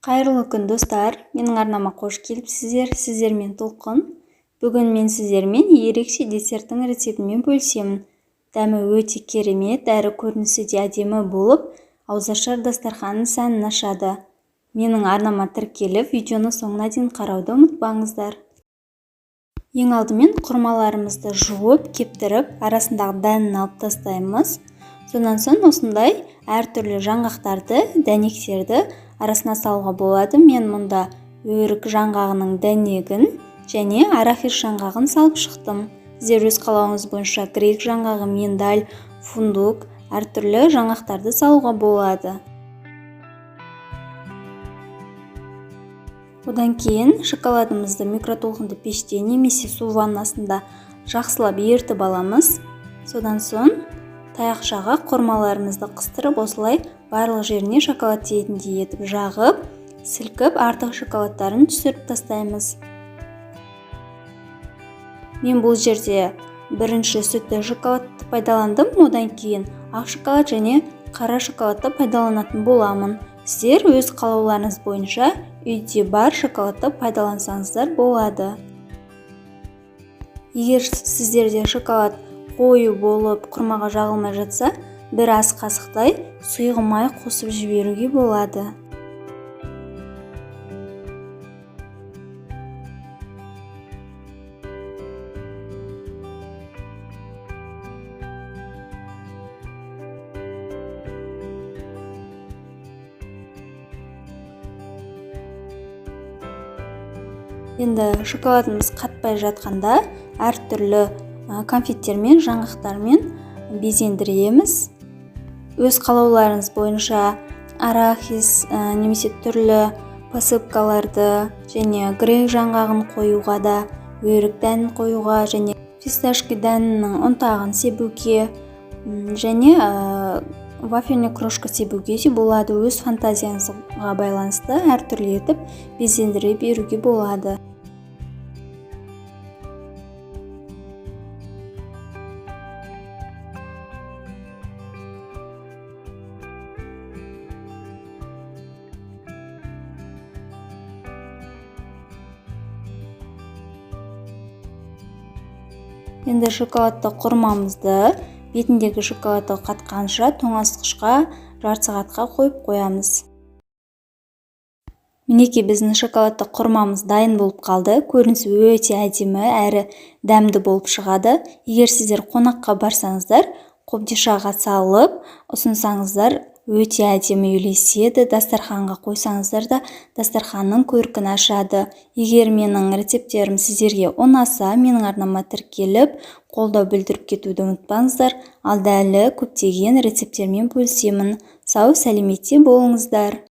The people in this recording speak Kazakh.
Қайырлы күн достар, менің арнама қош келіпсіздер. Сіздермен Толқын. Бүгін мен сіздермен ерекше десерттің рецептімен бөлісемін. Дәмі өте керемет, әрі көрінісі де әдемі болып, ауызашар дастарханның сәнін ашады. Менің арнама тіркеліп, видеоны соңына дейін қарауды ұмытпаңыздар. Ең алдымен құрмаларымызды жуып, кептіріп, арасындағы дәнін алып тастаймыз. Сонан соң осындай әртүрлі жаңғақтарды, дәнектерді арасына салуға болады. Мен мұнда өрік жаңғағының дәнегін және арахис жаңғағын салып шықтым. Сіздер өз қалауыңыз бойынша грек жаңғағы, миндаль, фундук, әртүрлі жаңғақтарды салуға болады. Одан кейін шоколадымызды микротолқынды пеште немесе су ваннасында жақсылап ерітіп аламыз. Содан соң таяқшаға құрмаларымызды қыстырып, осылай барлық жеріне шоколад тиетіндей етіп жағып, сілкіп, артық шоколадтарын түсіріп тастаймыз. Мен бұл жерде бірінші сүтті шоколадты пайдаландым, одан кейін ақ шоколад және қара шоколадты пайдаланатын боламын. Сіздер өз қалауларыңыз бойынша үйде бар шоколадты пайдалансаңыздар болады. Егер сіздерде шоколад қою болып құрмаға жағылмай жатса, бір ас қасықтай сұйық май қосып жіберуге болады. Енді шоколадымыз қатпай жатқанда әртүрлі конфеттермен, жаңғақтармен безендіреміз. Өз қалауларыңыз бойынша арахис немесе түрлі посыпкаларды және грек жаңғағын қоюға да, өрік дәнін қоюға және фисташка дәнінің ұнтағын себуге және вафельный крошка себуге де болады. Өз фантазияңызға байланысты әртүрлі етіп безендіре беруге болады. Енді шоколадты құрмамызды бетіндегі шоколадты қатқанша тоңазытқышқа жарты сағатқа қойып қоямыз. Мінекей біздің шоколадты құрмамыз дайын болып қалды. Көрінісі өте әдемі әрі дәмді болып шығады. Егер сіздер қонаққа барсаңыздар, қобдишаға салып ұсынсаңыздар, өте әдемі үйлеседі. Дастарханға қойсаңыздар да дастарханның көркін ашады. Егер менің рецептерім сіздерге ұнаса, менің арнама тіркеліп, қолдау білдіріп кетуді ұмытпаңыздар. Алда әлі көптеген рецептермен бөлісемін. Сау сәлеметте болыңыздар.